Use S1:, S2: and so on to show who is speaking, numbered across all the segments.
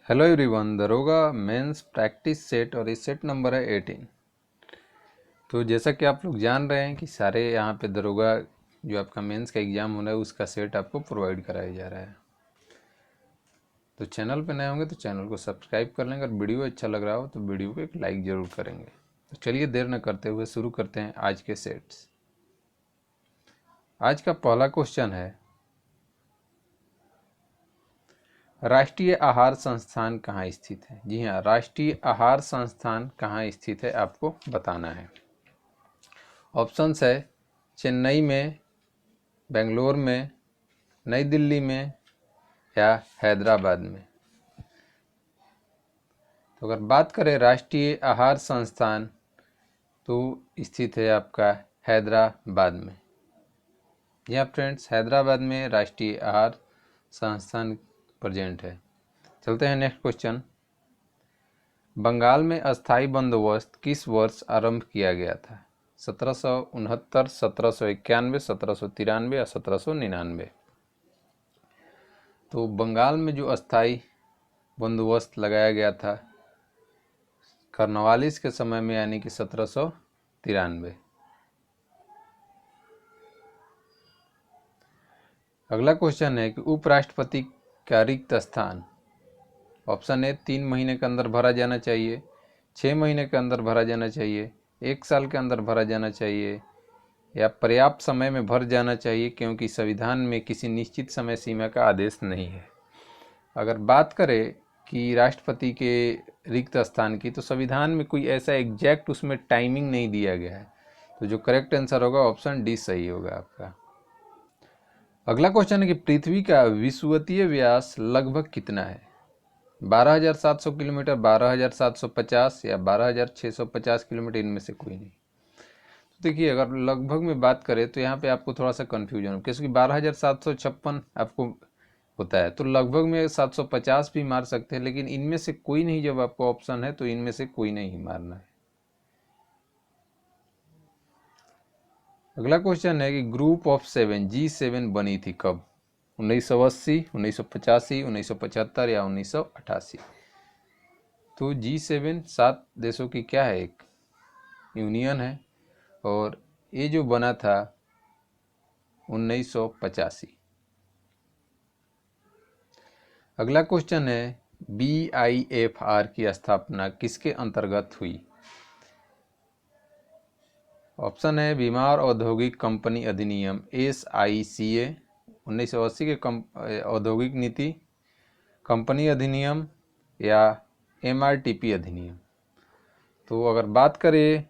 S1: Hello everyone, दरोगा mains practice set और इस सेट नंबर है 18। तो जैसा कि आप लोग जान रहे हैं कि सारे यहाँ पे दरोगा जो आपका मेंस का एग्ज़ाम होना है उसका सेट आपको प्रोवाइड कराया जा रहा है। तो चैनल पे नए होंगे तो चैनल को सब्सक्राइब कर लेंगे और वीडियो अच्छा लग रहा हो तो वीडियो को एक लाइक ज़रूर करेंगे। तो चलिए देर न करते हुए शुरू करते हैं आज के सेट्स। आज का पहला क्वेश्चन है, राष्ट्रीय आहार संस्थान कहाँ स्थित है। जी हाँ, राष्ट्रीय आहार संस्थान कहाँ स्थित है आपको बताना है। ऑप्शंस है चेन्नई में, बेंगलोर में, नई दिल्ली में या हैदराबाद में। तो अगर बात करें राष्ट्रीय आहार संस्थान तो स्थित है आपका हैदराबाद में। यह फ्रेंड्स हैदराबाद में राष्ट्रीय आहार संस्थान प्रेजेंट है। चलते हैं नेक्स्ट क्वेश्चन। बंगाल में अस्थाई बंदोबस्त किस वर्ष आरंभ किया गया था। 1769, 1791, 1793 या 1799। तो बंगाल में जो अस्थाई बंदोबस्त लगाया गया था कर्नवालिस के समय में, यानी कि 1793। अगला क्वेश्चन है कि उपराष्ट्रपति का रिक्त स्थान। ऑप्शन ए 3 महीने के अंदर भरा जाना चाहिए, 6 महीने के अंदर भरा जाना चाहिए, 1 साल के अंदर भरा जाना चाहिए या पर्याप्त समय में भर जाना चाहिए, क्योंकि संविधान में किसी निश्चित समय सीमा का आदेश नहीं है। अगर बात करें कि राष्ट्रपति के रिक्त स्थान की, तो संविधान में कोई ऐसा एग्जैक्ट उसमें टाइमिंग नहीं दिया गया है। तो जो करेक्ट आंसर होगा ऑप्शन डी सही होगा आपका। अगला क्वेश्चन है कि पृथ्वी का विषुवतीय व्यास लगभग कितना है। 12,700 किलोमीटर, 12,750 या 12,650 किलोमीटर, इनमें से कोई नहीं। तो देखिए, अगर लगभग में बात करें तो यहाँ पे आपको थोड़ा सा कन्फ्यूजन हो, क्योंकि 12,756 आपको होता है, तो लगभग में 750 भी मार सकते हैं, लेकिन इनमें से कोई नहीं। जब आपको ऑप्शन है तो इनमें से कोई नहीं मारना है। अगला क्वेश्चन है कि ग्रुप ऑफ 7 G7 बनी थी कब। 1980, 1985, 1975 या 1988। तो G7 7 देशों की क्या है, एक यूनियन है, और ये जो बना था 1985। अगला क्वेश्चन है BIFR की स्थापना किसके अंतर्गत हुई। ऑप्शन है बीमार औद्योगिक कंपनी अधिनियम SICA, 1980 के औद्योगिक नीति कंपनी अधिनियम या MRTP अधिनियम। तो अगर बात करें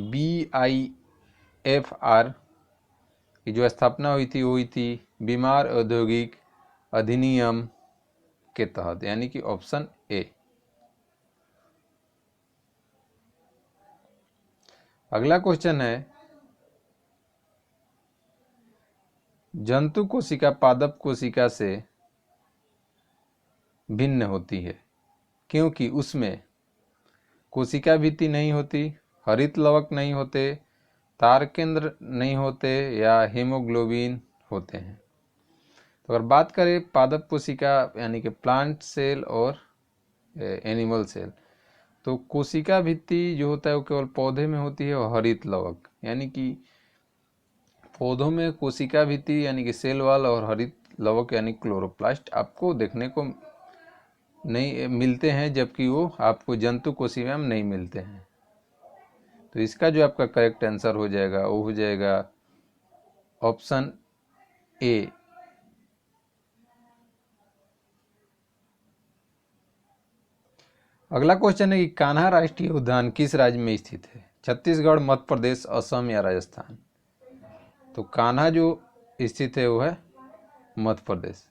S1: BIFR की जो स्थापना हुई थी बीमार औद्योगिक अधिनियम के तहत, यानी कि ऑप्शन ए। अगला क्वेश्चन है जंतु कोशिका पादप कोशिका से भिन्न होती है क्योंकि उसमें कोशिका भित्ति नहीं होती, हरित लवक नहीं होते, तार केंद्र नहीं होते या हीमोग्लोबिन होते हैं। तो अगर बात करें पादप कोशिका यानी कि प्लांट सेल और एनिमल सेल, तो कोशिका भित्ति जो होता है वो केवल पौधे में होती है, और हरित लवक यानी कि पौधों में कोशिका भित्ति यानी कि सेल वाल और हरित लवक यानी क्लोरोप्लास्ट आपको देखने को नहीं मिलते हैं, जबकि वो आपको जंतु कोशिका में नहीं मिलते हैं। तो इसका जो आपका करेक्ट आंसर हो जाएगा वो हो जाएगा ऑप्शन ए। अगला क्वेश्चन है कि कान्हा राष्ट्रीय उद्यान किस राज्य में स्थित है। छत्तीसगढ़, मध्य प्रदेश, असम या राजस्थान। तो कान्हा जो स्थित है वो है मध्य प्रदेश।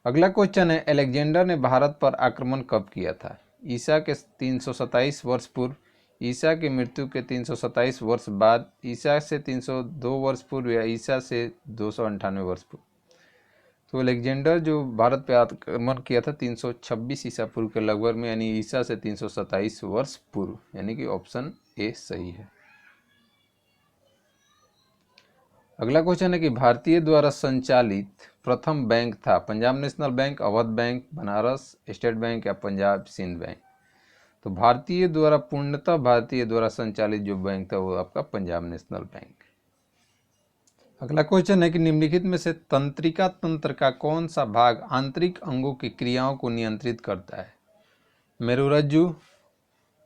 S1: अगला क्वेश्चन है अलेक्जेंडर ने भारत पर आक्रमण कब किया था। ईसा के 327 वर्ष पूर्व, ईसा की मृत्यु के 327 वर्ष बाद, ईसा से 302 वर्ष पूर्व या ईसा से 298 वर्ष पूर्व। तो अलेक्जेंडर जो भारत पे आक्रमण किया था 326 ईसा पूर्व के लगभग में, यानी ईसा से 327 वर्ष पूर्व, यानी कि ऑप्शन ए सही है। अगला क्वेश्चन है कि भारतीय द्वारा संचालित प्रथम बैंक था Punjab national bank, Awadh bank, Banaras state bank या पंजाब सिंध बैंक। तो भारतीय द्वारा पूर्णतः भारतीय द्वारा संचालित जो बैंक था वो आपका पंजाब नेशनल बैंक। अगला क्वेश्चन है कि निम्नलिखित में से तंत्रिका तंत्र का कौन सा भाग आंतरिक अंगों की क्रियाओं को नियंत्रित करता है? मेरुरज्जु,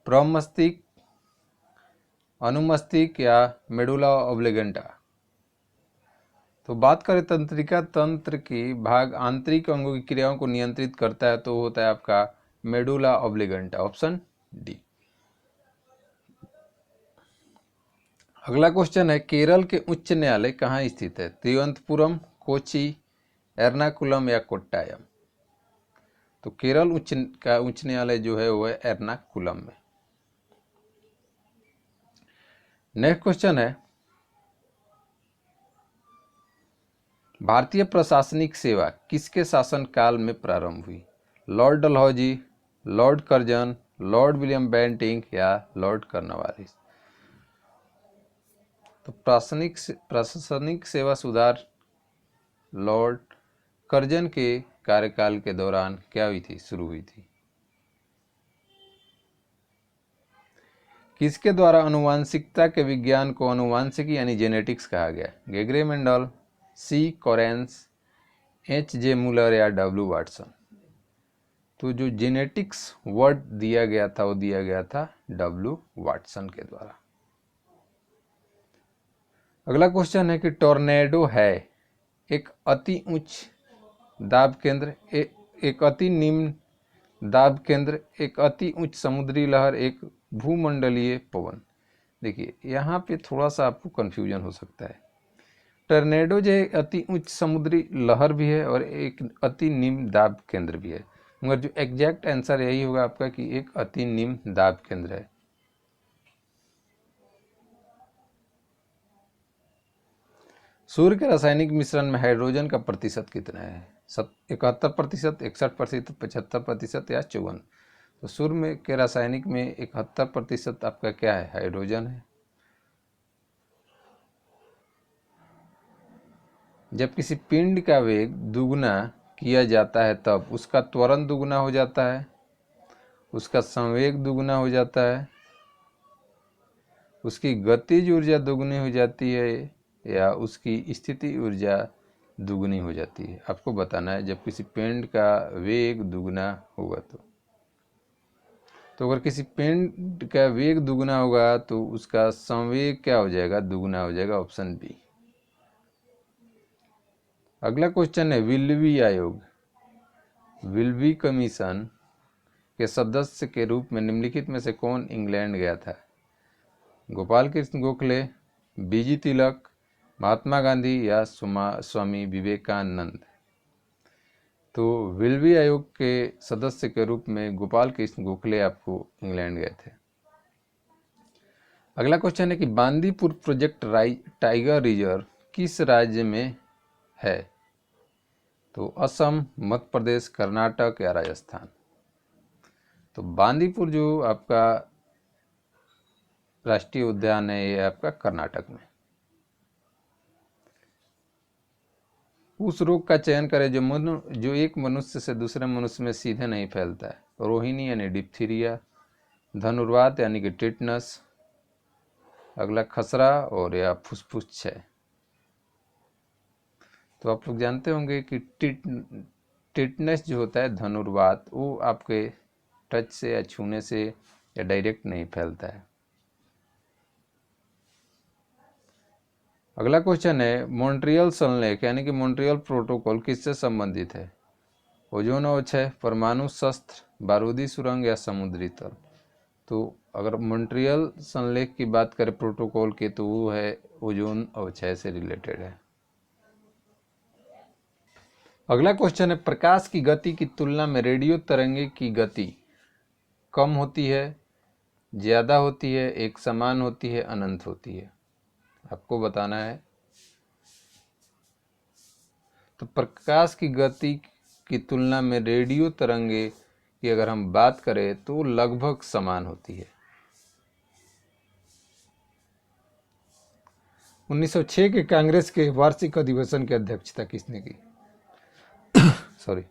S1: प्रमस्तिष्क, अनुमस्तिष्क या मेडुला ऑब्लिगेंटा। तो बात करें तंत्रिका तंत्र की भाग आंतरिक अंगों की क्रियाओं को नियंत्रित करता है तो होता है आपका मेडुला ऑब्लिगेंटा, ऑप्शन डी। अगला क्वेश्चन है केरल के उच्च न्यायालय कहाँ स्थित है? तिरुवनंतपुरम, कोची, एर्नाकुलम या कोट्टायम। तो केरल उच्च न्यायालय जो है वो है एर्नाकुलम में। नेक्स्ट क्वेश्चन है भारतीय प्रशासनिक सेवा किसके शासनकाल में प्रारंभ हुई? Lord Dalhousie, Lord Curzon, Lord William Bentinck या लॉर्ड कर्नवालिस। तो प्रशासनिक सेवा सुधार लॉर्ड कर्जन के कार्यकाल के दौरान क्या हुई थी, शुरू हुई थी। किसके द्वारा आनुवांशिकता के विज्ञान को आनुवांशिकी यानी जेनेटिक्स कहा गया? गेगरे मेंडल, सी कोरेंस, एच जे मुलर या डब्ल्यू वाटसन। तो जो जेनेटिक्स वर्ड दिया गया था वो दिया गया था डब्ल्यू वाटसन के द्वारा। अगला क्वेश्चन है कि टॉर्नेडो है एक अति उच्च दाब केंद्र, एक अति निम्न दाब केंद्र, एक अति उच्च समुद्री लहर, एक भूमंडलीय पवन। देखिए यहाँ पे थोड़ा सा आपको कंफ्यूजन हो सकता है। टॉर्नेडो जो है अति उच्च समुद्री लहर भी है और एक अति निम्न दाब केंद्र भी है, मगर जो एग्जैक्ट आंसर यही होगा आपका कि एक अति निम्न दाब केंद्र है। सूर्य के रासायनिक मिश्रण में हाइड्रोजन का प्रतिशत कितना है? 71%, 61%, 75% या 54%। तो सूर्य में के रासायनिक में 71% आपका क्या है? हाइड्रोजन है। जब किसी पिंड का वेग दुगुना किया जाता है तब उसका त्वरण दुगुना हो जाता है, उसका संवेग दुगुना हो जाता है, उसकी गतिज ऊर्जा दुगुनी हो जाती है या उसकी स्थिति ऊर्जा दुगुनी हो जाती है। आपको बताना है जब किसी पिंड का वेग दुगुना होगा तो अगर किसी पिंड का वेग दुगुना होगा तो उसका संवेग क्या हो जाएगा? दुगुना हो जाएगा, ऑप्शन बी। अगला क्वेश्चन है विल्वी आयोग, विल्वी कमीशन के सदस्य के रूप में निम्नलिखित में से कौन इंग्लैंड गया था? गोपाल कृष्ण गोखले, बीजी तिलक, महात्मा गांधी या स्वामी विवेकानंद। तो विल्वी आयोग के सदस्य के रूप में गोपाल कृष्ण गोखले आपको इंग्लैंड गए थे। अगला क्वेश्चन है कि बांदीपुर प्रोजेक्ट टाइगर रिजर्व किस राज्य में है? तो असम, मध्य प्रदेश, कर्नाटक या राजस्थान। तो बांदीपुर जो आपका राष्ट्रीय उद्यान है ये आपका कर्नाटक में। उस रोग का चयन करें जो एक मनुष्य से दूसरे मनुष्य में सीधे नहीं फैलता है। रोहिणी यानी डिप्थीरिया, धनुर्वात यानी कि टिटनस, अगला खसरा और या फुसफुस क्षय। तो आप लोग जानते होंगे कि टिटनस जो होता है धनुर्वात वो आपके टच से या छूने से या डायरेक्ट नहीं फैलता है। अगला क्वेश्चन है मॉन्ट्रियल संलेख यानी कि मॉन्ट्रियल प्रोटोकॉल किससे संबंधित है? ओजोन अवक्षय, परमाणु शस्त्र, बारूदी सुरंग या समुद्री तल। तो अगर मॉन्ट्रियल संलेख की बात करें प्रोटोकॉल के तो वो है ओजोन अवक्षय से रिलेटेड है। अगला क्वेश्चन है प्रकाश की गति की तुलना में रेडियो तरंगे की गति कम होती है, ज्यादा होती है, एक समान होती है, अनंत होती है? आपको बताना है। तो प्रकाश की गति की तुलना में रेडियो तरंगे की अगर हम बात करें तो लगभग समान होती है। 1906 के कांग्रेस के वार्षिक अधिवेशन की अध्यक्षता किसने की? सॉरी,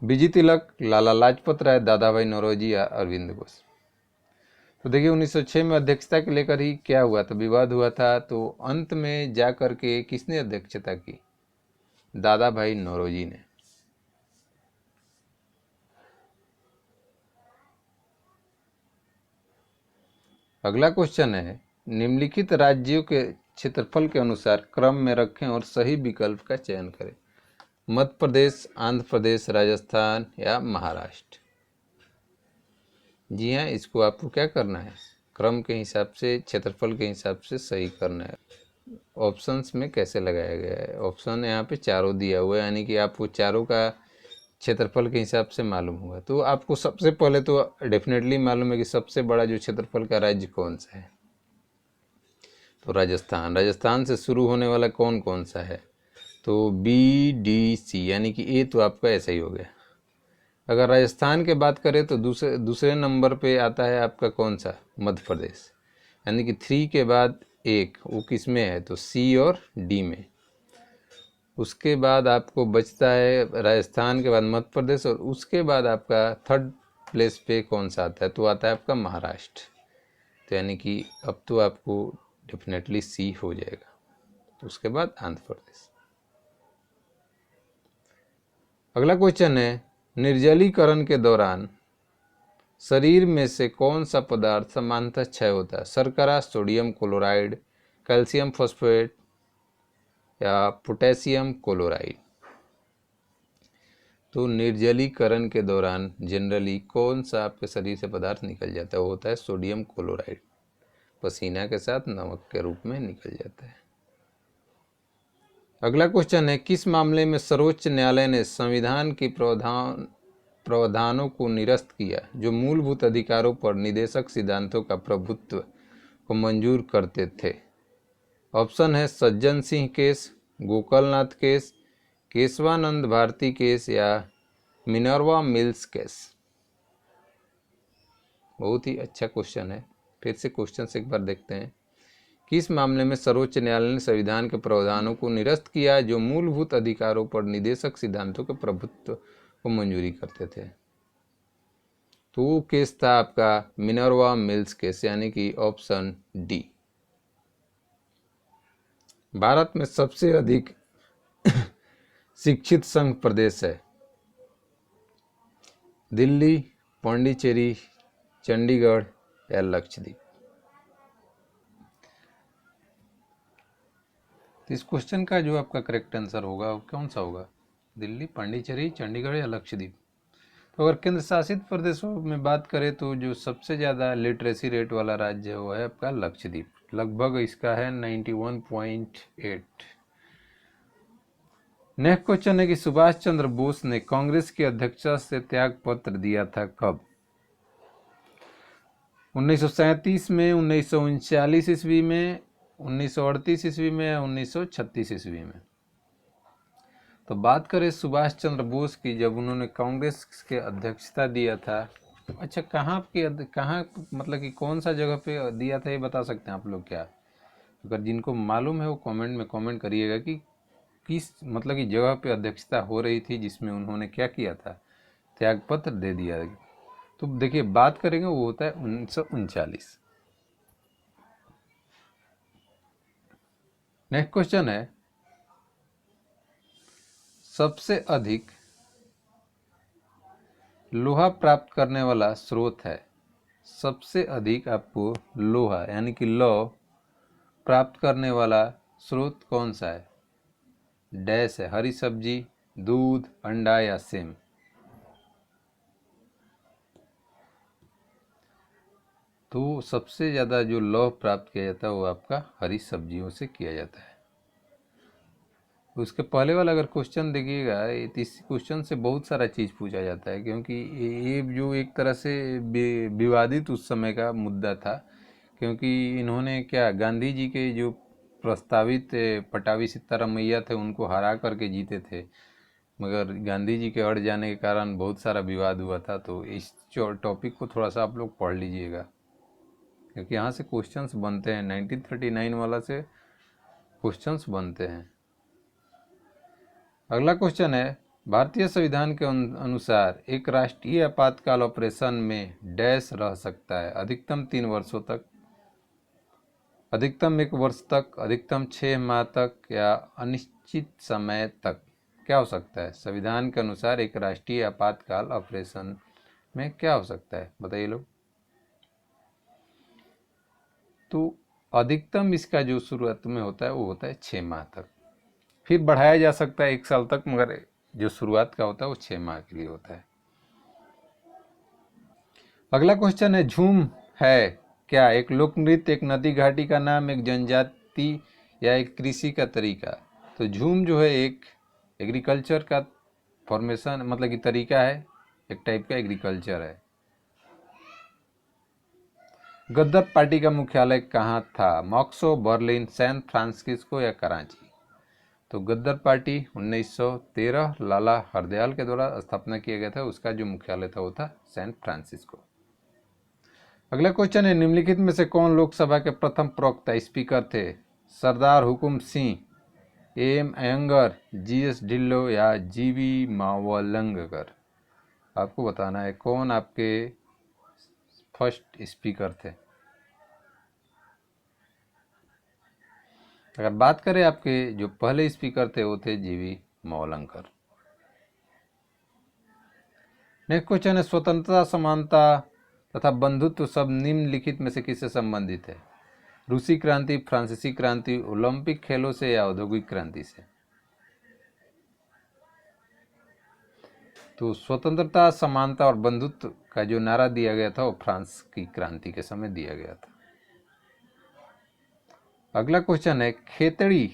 S1: बीजी तिलक, लाला लाजपत राय, दादा भाई नौरोजी या अरविंद घोष? तो देखिए 1906 में अध्यक्षता के लेकर ही क्या हुआ था, विवाद हुआ था। तो अंत में जा करके किसने अध्यक्षता की? दादा भाई नौरोजी ने। अगला क्वेश्चन है, निम्नलिखित राज्यों के क्षेत्रफल के अनुसार क्रम में रखें और सही विकल्प का चयन करें। मध्य प्रदेश, आंध्र प्रदेश, राजस्थान या महाराष्ट्र? जी हाँ, इसको आपको क्या करना है, क्रम के हिसाब से, क्षेत्रफल के हिसाब से सही करना है। ऑप्शंस में कैसे लगाया गया है, ऑप्शन यहाँ पे चारों दिया हुआ है, यानी कि आपको चारों का क्षेत्रफल के हिसाब से मालूम होगा। तो आपको सबसे पहले तो डेफिनेटली मालूम है कि सबसे बड़ा जो क्षेत्रफल का राज्य कौन सा है, तो राजस्थान। राजस्थान से शुरू होने वाला कौन कौन सा है, तो बी डी सी, यानी कि ए तो आपका ऐसा ही हो गया। अगर राजस्थान के बात करें तो दूसरे नंबर पे आता है आपका कौन सा, मध्य प्रदेश, यानी कि 3 के बाद एक, वो किस में है, तो सी और डी में। उसके बाद आपको बचता है राजस्थान के बाद मध्य प्रदेश, और उसके बाद आपका थर्ड प्लेस पे कौन सा आता है, तो आता है आपका महाराष्ट्र। तो यानी कि अब तो आपको डेफिनेटली सी हो जाएगा। उसके बाद आंध्र प्रदेश। अगला क्वेश्चन है, निर्जलीकरण के दौरान शरीर में से कौन सा पदार्थ सामान्यतः क्षय होता है? शर्करा, सोडियम क्लोराइड, कैल्शियम फॉस्फेट या पोटेशियम क्लोराइड? तो निर्जलीकरण के दौरान जनरली कौन सा आपके शरीर से पदार्थ निकल जाता है, वो होता है सोडियम क्लोराइड। पसीना के साथ नमक के रूप में निकल जाता है। अगला क्वेश्चन है, किस मामले में सर्वोच्च न्यायालय ने संविधान की प्रावधानों को निरस्त किया जो मूलभूत अधिकारों पर निदेशक सिद्धांतों का प्रभुत्व को मंजूर करते थे? ऑप्शन है Sajjan Singh case, Golaknath case, Kesavananda Bharati case या मिनर्वा मिल्स केस? बहुत ही अच्छा क्वेश्चन है। फिर से क्वेश्चन से एक बार देखते हैं। किस मामले में सर्वोच्च न्यायालय ने संविधान के प्रावधानों को निरस्त किया जो मूलभूत अधिकारों पर निदेशक सिद्धांतों के प्रभुत्व को मंजूरी करते थे? तो वो केस था आपका मिनर्वा मिल्स केस, यानी कि ऑप्शन डी। भारत में सबसे अधिक शिक्षित संघ प्रदेश है? दिल्ली, पांडिचेरी, चंडीगढ़ या लक्षद्वीप? तो इस क्वेश्चन का जो आपका करेक्ट आंसर होगा वो कौन सा होगा, दिल्ली, पांडिचेरी, चंडीगढ़ या लक्षद्वीप? तो अगर केंद्र शासित प्रदेशों में बात करें तो जो सबसे ज़्यादा लिटरेसी रेट वाला राज्य है वो है आपका लक्षद्वीप। लगभग इसका है 91.8। नेक्स्ट क्वेश्चन है कि सुभाष चंद्र बोस ने कांग्रेस की अध्यक्षता से त्याग पत्र दिया था कब? 1937 में, 1939 ईस्वी में, 1938 ईस्वी में या 1936 ईस्वी में? तो बात करें सुभाष चंद्र बोस की, जब उन्होंने कांग्रेस के अध्यक्षता दिया था, अच्छा कहाँ मतलब कि कौन सा जगह पे दिया था ये बता सकते हैं आप लोग क्या? अगर जिनको मालूम है वो कमेंट में कमेंट करिएगा कि किस मतलब की जगह पे अध्यक्षता हो रही थी जिसमें उन्होंने क्या किया था, त्यागपत्र दे दिया। तो देखिए बात करेंगे वो होता है 1939। नेक्स्ट क्वेश्चन है, सबसे अधिक लोहा प्राप्त करने वाला स्रोत है? सबसे अधिक आपको लोहा यानी कि लौ प्राप्त करने वाला स्रोत कौन सा है? डैश है, हरी सब्जी, दूध, अंडा या सेम? तो सबसे ज़्यादा जो लौह प्राप्त किया जाता है वो आपका हरी सब्जियों से किया जाता है। उसके पहले वाला अगर क्वेश्चन देखिएगा, इस क्वेश्चन से बहुत सारा चीज़ पूछा जाता है, क्योंकि ये जो एक तरह से विवादित उस समय का मुद्दा था, क्योंकि इन्होंने क्या गांधी जी के जो प्रस्तावित पटावी सीताराम मैया थे उनको हरा करके जीते थे, मगर गांधी जी के अड़ जाने के कारण बहुत सारा विवाद हुआ था। तो इस टॉपिक को थोड़ा सा आप लोग पढ़ लीजिएगा, क्योंकि यहाँ से क्वेश्चंस बनते हैं। 1939 वाला से क्वेश्चंस बनते हैं। अगला क्वेश्चन है, भारतीय संविधान के अनुसार एक राष्ट्रीय आपातकाल ऑपरेशन में डैश रह सकता है, अधिकतम 3 वर्षों तक, अधिकतम 1 वर्ष तक, अधिकतम 6 माह तक, या अनिश्चित समय तक। क्या हो सकता है? संविधान के अनुसार एक राष्ट्रीय आपातकाल ऑपरेशन में क्या हो सकता है, बताइए लोग। तो अधिकतम इसका जो शुरुआत में होता है वो होता है 6 माह तक, फिर बढ़ाया जा सकता है 1 साल तक, मगर जो शुरुआत का होता है वो 6 माह के लिए होता है। अगला क्वेश्चन है, झूम है क्या? एक लोक नृत्य, एक नदी घाटी का नाम, एक जनजाति, या एक कृषि का तरीका। तो झूम जो है एक एग्रीकल्चर का फॉर्मेशन, मतलब कि तरीका है, एक टाइप का एग्रीकल्चर है। गद्दर पार्टी का मुख्यालय कहाँ था? मॉस्को, बर्लिन, सैन फ्रांसिस्को, या कराची। तो गद्दर पार्टी 1913 लाला हरदयाल के द्वारा स्थापना किया गया था, उसका जो मुख्यालय था वो था सैन फ्रांसिस्को। अगला क्वेश्चन है, निम्नलिखित में से कौन लोकसभा के प्रथम प्रवक्ता स्पीकर थे? सरदार हुकुम सिंह, एम अयंगर, जीएस ढिल्लो, या जीवी मावलंकर। आपको बताना है कौन आपके फर्स्ट स्पीकर थे। अगर बात करें आपके जो पहले स्पीकर थे वो थे जीवी मावलंकर। नेक्स्ट क्वेश्चन है, स्वतंत्रता, समानता तथा बंधुत्व शब्द निम्नलिखित में से किससे संबंधित है? रूसी क्रांति, फ्रांसीसी क्रांति, ओलंपिक खेलों से, या औद्योगिक क्रांति से। तो स्वतंत्रता, समानता और बंधुत्व का जो नारा दिया गया था वो फ्रांस की क्रांति के समय दिया गया था। अगला क्वेश्चन है, खेतड़ी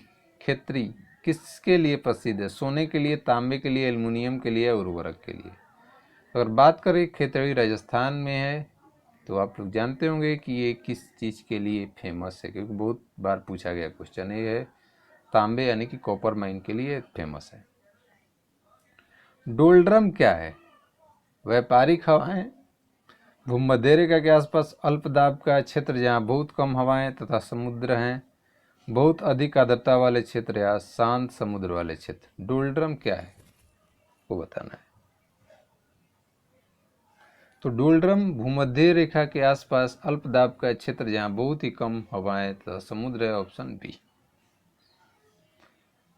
S1: किसके लिए प्रसिद्ध है? सोने के लिए, तांबे के लिए, एल्युमिनियम के लिए, उर्वरक के लिए। अगर बात करें खेतड़ी राजस्थान में है, तो आप लोग जानते होंगे कि ये किस चीज़ के लिए फेमस है, क्योंकि बहुत बार पूछा गया क्वेश्चन। ये है तांबे यानी कि कॉपर माइन के लिए फेमस है। डोलड्रम क्या है? व्यापारिक हवाएं, भूमध्य रेखा के आसपास अल्प दाब का क्षेत्र जहाँ बहुत कम हवाएं तथा समुद्र हैं, बहुत अधिक आर्द्रता वाले क्षेत्र, या शांत समुद्र वाले क्षेत्र। डोलड्रम क्या है वो बताना है। तो डोलड्रम भूमध्य रेखा के आसपास अल्प दाब का क्षेत्र जहाँ बहुत ही कम हवाएं तथा समुद्र है, ऑप्शन बी।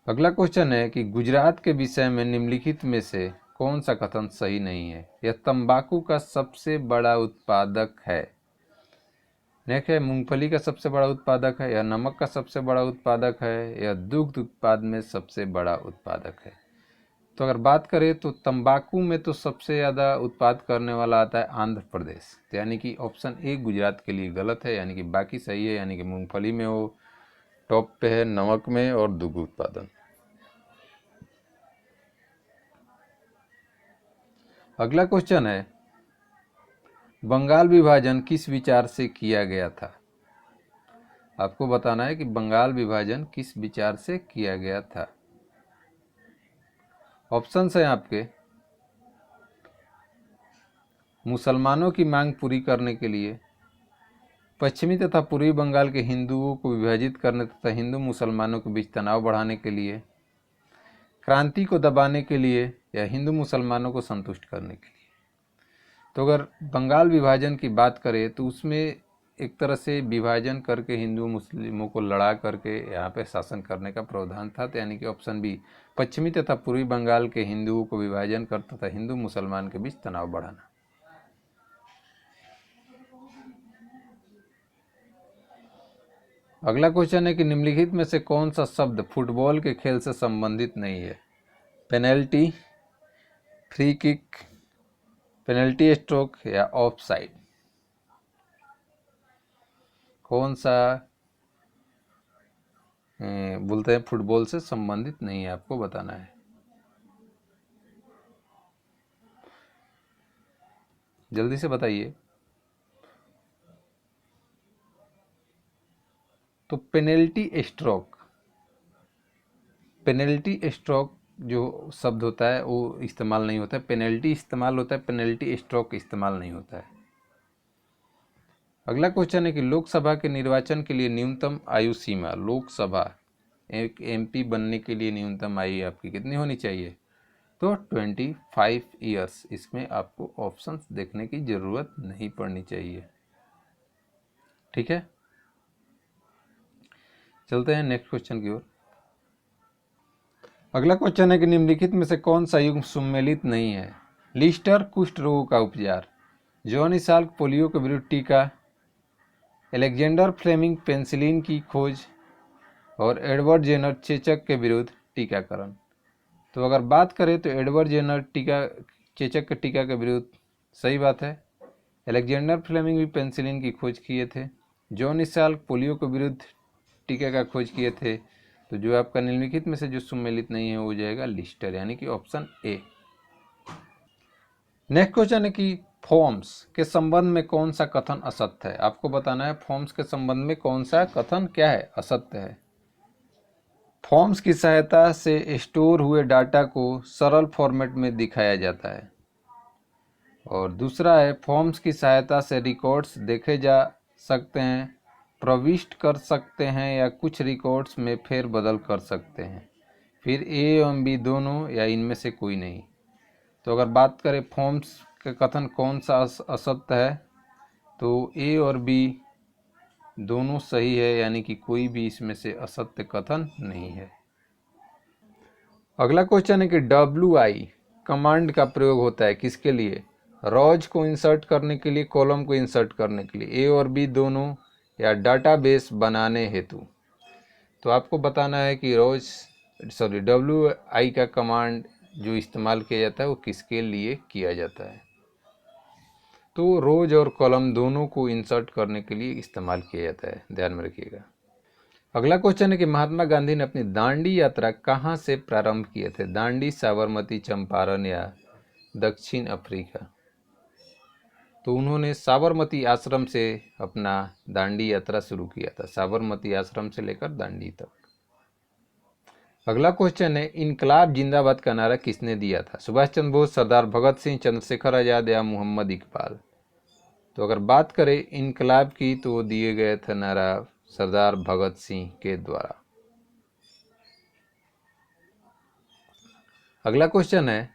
S1: अगला क्वेश्चन है कि गुजरात के विषय में निम्नलिखित में से कौन सा कथन सही नहीं है? यह तंबाकू का सबसे बड़ा उत्पादक है। नेक्स्ट है, मूंगफली का सबसे बड़ा उत्पादक है, या नमक का सबसे बड़ा उत्पादक है, या दुग्ध उत्पाद में सबसे बड़ा उत्पादक है। तो अगर बात करें तो तंबाकू में तो सबसे ज़्यादा उत्पाद करने वाला आता है आंध्र प्रदेश, तो यानी कि ऑप्शन ए गुजरात के लिए गलत है, यानी कि बाकी सही है, यानी कि मूंगफली में वो टॉप पे है, नमक में और दुग्ध उत्पादन। अगला क्वेश्चन है, बंगाल विभाजन किस विचार से किया गया था? आपको बताना है कि बंगाल विभाजन किस विचार से किया गया था। ऑप्शंस हैं आपके, मुसलमानों की मांग पूरी करने के लिए, पश्चिमी तथा पूर्वी बंगाल के हिंदुओं को विभाजित करने तथा हिंदू मुसलमानों के बीच तनाव बढ़ाने के लिए, क्रांति को दबाने के लिए, या हिंदू मुसलमानों को संतुष्ट करने के लिए। तो अगर बंगाल विभाजन की बात करें तो उसमें एक तरह से विभाजन करके हिंदू मुस्लिमों को लड़ा करके यहाँ पे शासन करने का प्रावधान था, तो यानी कि ऑप्शन बी, पश्चिमी तथा पूर्वी बंगाल के हिंदुओं को विभाजन कर तथा हिंदू मुसलमान के बीच तनाव बढ़ाना। अगला क्वेश्चन है कि निम्नलिखित में से कौन सा शब्द फुटबॉल के खेल से संबंधित नहीं है? Penalty, free kick, penalty stroke, या ऑफ साइड। कौन सा बोलते हैं फुटबॉल से संबंधित नहीं है, आपको बताना है। जल्दी से बताइए। तो पेनल्टी स्ट्रोक जो शब्द होता है वो इस्तेमाल नहीं होता है, पेनल्टी इस्तेमाल होता है, पेनल्टी स्ट्रोक इस्तेमाल नहीं होता है। अगला क्वेश्चन है कि लोकसभा के निर्वाचन के लिए न्यूनतम आयु सीमा, लोकसभा एक एमपी बनने के लिए न्यूनतम आयु आपकी कितनी होनी चाहिए? तो 25 ईयर्स। इसमें आपको ऑप्शंस देखने की ज़रूरत नहीं पड़नी चाहिए। ठीक है, चलते हैं नेक्स्ट क्वेश्चन की ओर। अगला क्वेश्चन है कि निम्नलिखित में से कौन सा युग्म सम्मिलित नहीं है? लिस्टर कुष्ठ रोग का उपचार, जॉनी साल्क पोलियो के विरुद्ध टीका, एलेक्जेंडर फ्लेमिंग पेंसिलिन की खोज और एडवर्ड जेनर चेचक के विरुद्ध टीकाकरण। तो अगर बात करें तो एडवर्ड जेनर चेचक के टीका के विरुद्ध सही बात है। एलेक्जेंडर फ्लेमिंग भी पेंसिलिन की खोज किए थे। जॉन साल्क पोलियो के विरुद्ध टीका का खोज किए थे। तो जो आपका निम्नलिखित में से जो सम्मिलित नहीं है वो हो जाएगा लिस्टर, यानी कि ऑप्शन ए। नेक्स्ट क्वेश्चन है कि फॉर्म्स के संबंध में कौन सा कथन असत्य है? आपको बताना है फॉर्म्स के संबंध में कौन सा कथन क्या है, असत्य है। फॉर्म्स की सहायता से स्टोर हुए डाटा को सरल फॉर्मेट में दिखाया जाता है। और दूसरा है फॉर्म्स की सहायता से रिकॉर्ड्स देखे जा सकते हैं, प्रविष्ट कर सकते हैं या कुछ रिकॉर्ड्स में फेरबदल कर सकते हैं। फिर ए एवं बी दोनों या इनमें से कोई नहीं। तो अगर बात करें फॉर्म्स का कथन कौन सा असत्य है, तो ए और बी दोनों सही है, यानी कि कोई भी इसमें से असत्य कथन नहीं है। अगला क्वेश्चन है कि WI कमांड का प्रयोग होता है किसके लिए? रॉज को इंसर्ट करने के लिए, कॉलम को इंसर्ट करने के लिए, ए और बी दोनों, या डाटाबेस बनाने हेतु। तो आपको बताना है कि WI का कमांड जो इस्तेमाल किया जाता है वो किसके लिए किया जाता है? तो रोज और कॉलम दोनों को इंसर्ट करने के लिए इस्तेमाल किया जाता है, ध्यान में रखिएगा। अगला क्वेश्चन है कि महात्मा गांधी ने अपनी दांडी यात्रा कहाँ से प्रारंभ किए थे? दांडी, साबरमती, चंपारण या दक्षिण अफ्रीका? तो उन्होंने साबरमती आश्रम से अपना दांडी यात्रा शुरू किया था, साबरमती आश्रम से लेकर दांडी तक। अगला क्वेश्चन है इनकलाब जिंदाबाद का नारा किसने दिया था? सुभाष चंद्र बोस, सरदार भगत सिंह, चंद्रशेखर आजाद या मोहम्मद इकबाल? तो अगर बात करें इनकलाब की तो वो दिए गए थे नारा सरदार भगत सिंह के द्वारा। अगला क्वेश्चन है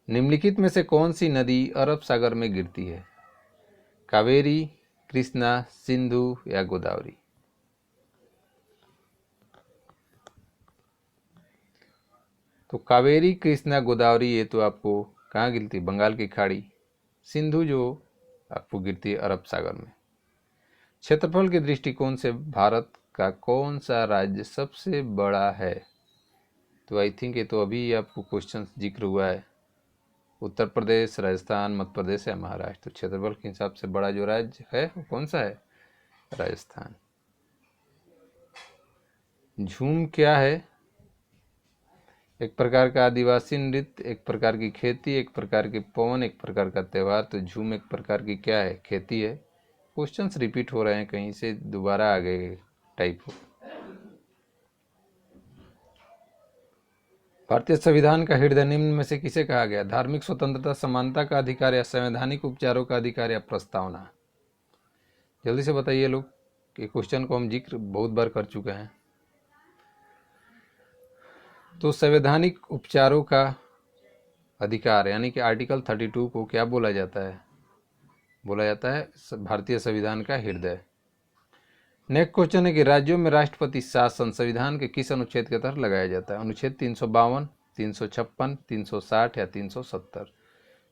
S1: निम्नलिखित में से कौन सी नदी अरब सागर में गिरती है? कावेरी, कृष्णा, सिंधु या गोदावरी? तो कावेरी, कृष्णा, गोदावरी ये तो आपको कहाँ गिरती है? बंगाल की खाड़ी। सिंधु जो आपको गिरती है अरब सागर में। क्षेत्रफल के दृष्टिकोण से भारत का कौन सा राज्य सबसे बड़ा है? तो आई थिंक ये तो अभी आपको क्वेश्चन जिक्र हुआ है, उत्तर प्रदेश, राजस्थान, मध्य प्रदेश या महाराष्ट्र। तो क्षेत्रफल के हिसाब से बड़ा जो राज्य है वो कौन सा है? राजस्थान। झूम क्या है? एक प्रकार का आदिवासी नृत्य, एक प्रकार की खेती, एक प्रकार की पवन, एक प्रकार का त्यौहार। तो झूम एक प्रकार की क्या है? खेती है। क्वेश्चंस रिपीट हो रहे हैं, कहीं से दोबारा आ गए टाइप हो। भारतीय संविधान का हृदय निम्न में से किसे कहा गया? धार्मिक स्वतंत्रता, समानता का अधिकार या संवैधानिक उपचारों का अधिकार या प्रस्तावना? जल्दी से बताइए लोग, कि क्वेश्चन को हम जिक्र बहुत बार कर चुके हैं। तो संवैधानिक उपचारों का अधिकार यानी कि आर्टिकल 32 को क्या बोला जाता है? बोला जाता है भारतीय संविधान का हृदय। नेक्स्ट क्वेश्चन है कि राज्यों में राष्ट्रपति शासन संविधान के किस अनुच्छेद के तहत लगाया जाता है? अनुच्छेद 352, 356, 360 या 370?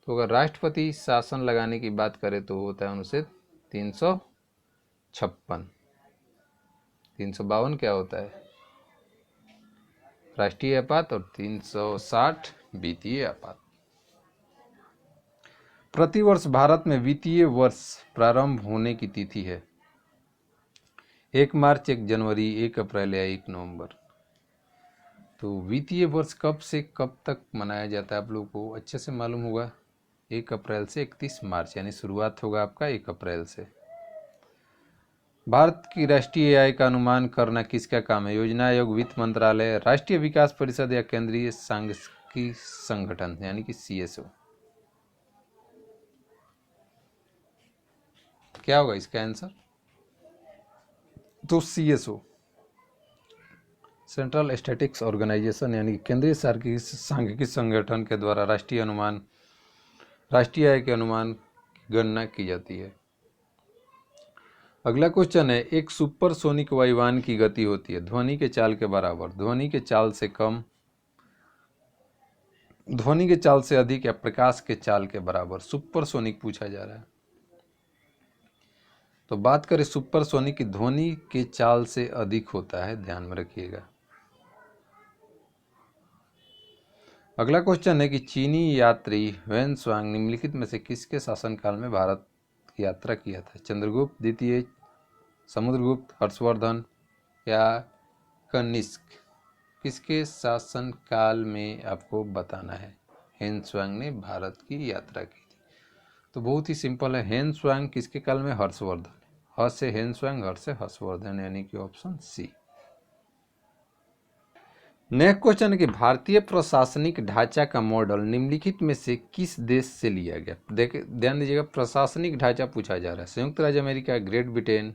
S1: तो अगर राष्ट्रपति शासन लगाने की बात करें तो होता है अनुच्छेद 356। 352 क्या होता है? राष्ट्रीय आपात, और 360 वित्तीय आपात। प्रतिवर्ष भारत में वित्तीय वर्ष प्रारंभ होने की तिथि है 1 मार्च, 1 जनवरी, 1 अप्रैल या 1 नवंबर। तो वित्तीय वर्ष कब से कब तक मनाया जाता है आप लोगों को अच्छे से मालूम होगा। 1 अप्रैल से 31 मार्च, यानी शुरुआत होगा आपका 1 अप्रैल से। भारत की राष्ट्रीय आय का अनुमान करना किसका काम है? योजना आयोग, वित्त मंत्रालय, राष्ट्रीय विकास परिषद या केंद्रीय सांख्यिकी संगठन यानी कि CSO? क्या होगा इसका आंसर? तो CSO। सेंट्रल स्टैटिस्टिक्स ऑर्गेनाइजेशन यानी केंद्रीय सांख्यिकी संगठन के द्वारा राष्ट्रीय आय के अनुमान की गणना की जाती है। अगला क्वेश्चन है, एक सुपरसोनिक वायुयान की गति होती है ध्वनि के चाल के बराबर, ध्वनि के चाल से कम, ध्वनि के चाल से अधिक या प्रकाश के चाल के बराबर। सुपरसोनिक पूछा जा रहा है, तो बात करें सुपरसोनिक की ध्वनि के चाल से अधिक होता है, ध्यान में रखिएगा। अगला क्वेश्चन है कि चीनी यात्री ह्वेन त्सांग निम्नलिखित में से किसके शासनकाल में भारत की यात्रा किया था? चंद्रगुप्त द्वितीय, समुद्रगुप्त, हर्षवर्धन या कनिष्क? किसके शासनकाल में आपको बताना है ह्वेन त्सांग ने भारत की यात्रा की थी। तो बहुत ही सिंपल है, ह्वेन त्सांग किसके काल में? हर्षवर्धन। ह से ह्वेन त्सांग, हर से हर्षवर्धन, यानी कि ऑप्शन सी। नेक्स्ट क्वेश्चन है कि भारतीय प्रशासनिक ढांचा का मॉडल निम्नलिखित में से किस देश से लिया गया? देखिए ध्यान दीजिएगा, प्रशासनिक ढांचा पूछा जा रहा है। संयुक्त राज्य अमेरिका, ग्रेट ब्रिटेन,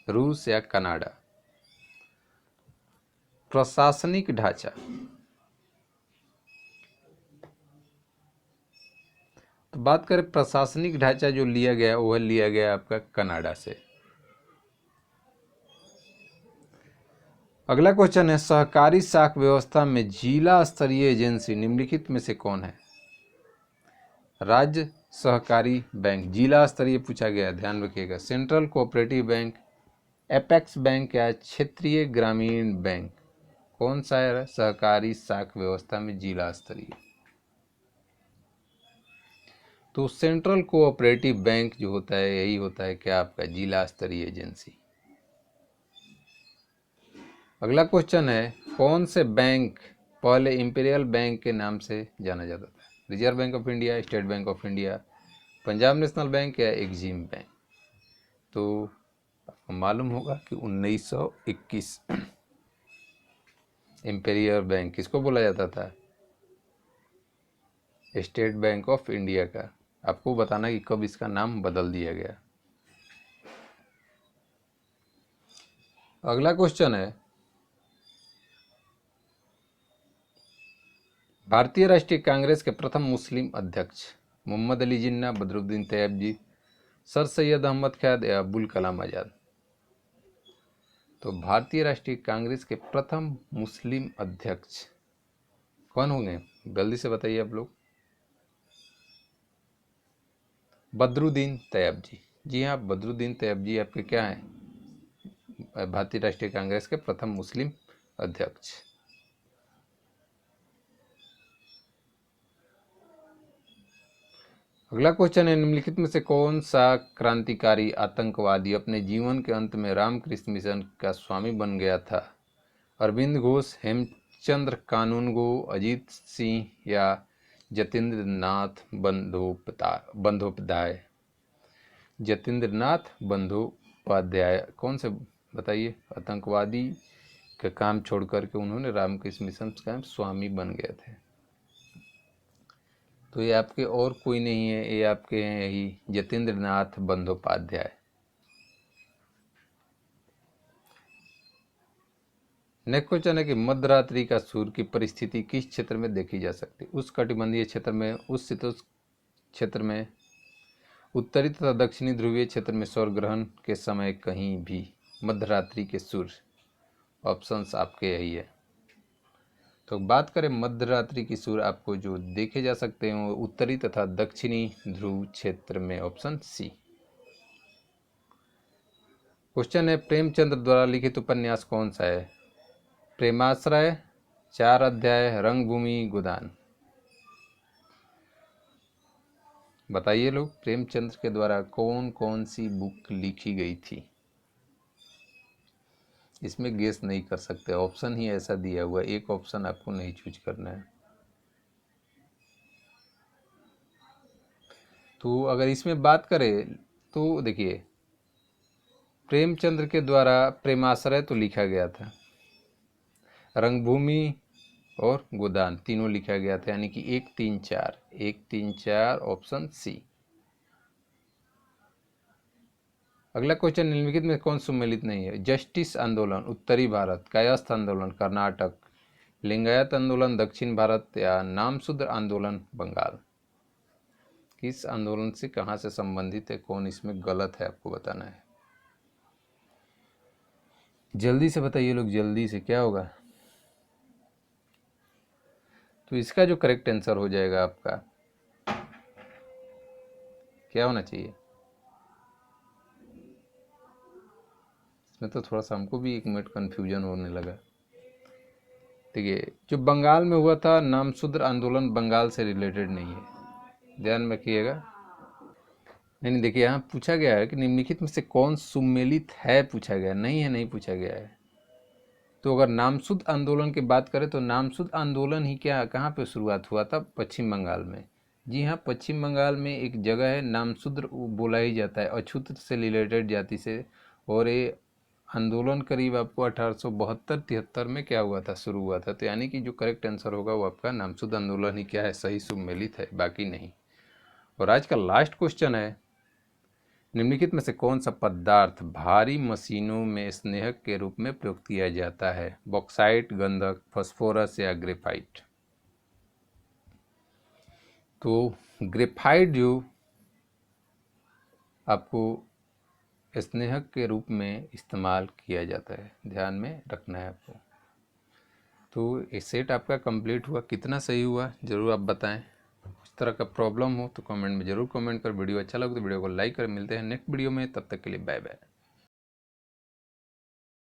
S1: रूस या कनाडा? प्रशासनिक ढांचा, तो बात करें प्रशासनिक ढांचा जो लिया गया वह लिया गया आपका कनाडा से। अगला क्वेश्चन है, सहकारी साख व्यवस्था में जिला स्तरीय एजेंसी निम्नलिखित में से कौन है? राज्य सहकारी बैंक, जिला स्तरीय पूछा गया, ध्यान रखिएगा। Central cooperative bank, apex bank या क्षेत्रीय ग्रामीण बैंक? कौन सा है सहकारी साख व्यवस्था में जिला स्तरीय? तो सेंट्रल कोऑपरेटिव बैंक जो होता है यही होता है क्या आपका जिला स्तरीय एजेंसी। अगला क्वेश्चन है, कौन से बैंक पहले इंपीरियल बैंक के नाम से जाना जाता था? Reserve bank of India, state bank of India, Punjab national bank या एक्जिम बैंक? तो आपको मालूम होगा कि 1921 इंपीरियल बैंक किसको बोला जाता था? स्टेट बैंक ऑफ इंडिया का। आपको बताना कि कब इसका नाम बदल दिया गया। अगला क्वेश्चन है, भारतीय राष्ट्रीय कांग्रेस के प्रथम मुस्लिम अध्यक्ष? मोहम्मद अली जिन्ना, बदरुद्दीन तैयबजी, सर सैयद अहमद ख्याद या अबुल कलाम आज़ाद? तो भारतीय राष्ट्रीय कांग्रेस के प्रथम मुस्लिम अध्यक्ष कौन होंगे? जल्दी से बताइए आप लोग। बदरुद्दीन तैयबजी। जी हाँ, बदरुद्दीन तैयबजी आपके क्या हैं? भारतीय राष्ट्रीय कांग्रेस के प्रथम मुस्लिम अध्यक्ष। अगला क्वेश्चन है, निम्नलिखित में से कौन सा क्रांतिकारी आतंकवादी अपने जीवन के अंत में रामकृष्ण मिशन का स्वामी बन गया था? अरविंद घोष, हेमचंद्र कानूनगो, अजीत सिंह या जतीन्द्र नाथ बंदोपाध्याय? जतीन्द्रनाथ बंदोपाध्याय कौन से बताइए? आतंकवादी का काम छोड़ करके उन्होंने रामकृष्ण मिशन का स्वामी बन गए थे। तो ये आपके और कोई नहीं है, ये आपके हैं यही जतीन्द्रनाथ बंदोपाध्याय। नेक्स्ट क्वेश्चन है कि मध्यरात्रि का सूर्य की परिस्थिति किस क्षेत्र में देखी जा सकती है? उष्णकटिबंधीय क्षेत्र में, उस शीतोष्ण क्षेत्र में, उत्तरी तथा दक्षिणी ध्रुवीय क्षेत्र में, सौर ग्रहण के समय कहीं भी? मध्यरात्रि के सूर्य, ऑप्शंस आपके यही है। तो बात करें मध्यरात्रि की सूर्य आपको जो देखे जा सकते हैं वो उत्तरी तथा दक्षिणी ध्रुव क्षेत्र में, ऑप्शन सी। क्वेश्चन है, प्रेमचंद्र द्वारा लिखित उपन्यास कौन सा है? प्रेमाश्रय, 4 अध्याय, रंगभूमि, गोदान? बताइए लोग, प्रेमचंद्र के द्वारा कौन कौन सी बुक लिखी गई थी? इसमें गेस नहीं कर सकते, ऑप्शन ही ऐसा दिया हुआ, एक ऑप्शन आपको नहीं चूज करना है। तो अगर इसमें बात करें तो देखिए, प्रेमचंद्र के द्वारा प्रेमाश्रय तो लिखा गया था, रंगभूमि और गोदान तीनों लिखा गया था, यानी कि 1, 3, 4, 1, 3, 4, ऑप्शन सी। अगला क्वेश्चन, निम्नलिखित में कौन सुमेलित नहीं है? जस्टिस आंदोलन उत्तरी भारत, कायस्थ आंदोलन कर्नाटक, लिंगायत आंदोलन दक्षिण भारत या नामशूद्र आंदोलन बंगाल। किस आंदोलन से कहाँ से संबंधित है, कौन इसमें गलत है, आपको बताना है। जल्दी से बताइए लोग, जल्दी से, क्या होगा? तो इसका जो करेक्ट आंसर हो जाएगा आपका, क्या होना चाहिए? इसमें तो थोड़ा सा हमको भी 1 मिनट कन्फ्यूजन होने लगा। देखिए, जो बंगाल में हुआ था नामशूद्र आंदोलन बंगाल से रिलेटेड नहीं है, ध्यान में रखिएगा। नहीं, देखिए यहाँ पूछा गया है कि निम्नलिखित में से कौन सुमेलित है, पूछा गया, नहीं है नहीं पूछा गया है। तो अगर नामशूद्र आंदोलन की बात करें तो नामशूद्र आंदोलन ही क्या, कहाँ पे शुरुआत हुआ था? पश्चिम बंगाल में। जी हाँ, पश्चिम बंगाल में एक जगह है नामशूद्र, बोला ही जाता है अछूत से रिलेटेड जाति से। और ये आंदोलन करीब आपको 1872-73 में क्या हुआ था, शुरू हुआ था। तो यानी कि जो करेक्ट आंसर होगा वो आपका नामशूद्र आंदोलन ही क्या है, सही सुमेलित है, बाकी नहीं। और आज का लास्ट क्वेश्चन है, निम्नलिखित में से कौन सा पदार्थ भारी मशीनों में स्नेहक के रूप में प्रयोग किया जाता है? बॉक्साइट, गंधक, फास्फोरस या ग्रेफाइट। तो ग्रेफाइट जो आपको स्नेहक के रूप में इस्तेमाल किया जाता है, ध्यान में रखना है आपको। तो ये सेट आपका कंप्लीट हुआ, कितना सही हुआ ज़रूर आप बताएं। इस तरह का प्रॉब्लम हो तो कमेंट में ज़रूर कमेंट कर। वीडियो अच्छा लगे तो वीडियो को लाइक कर। मिलते हैं नेक्स्ट वीडियो में, तब तक के लिए बाय बाय।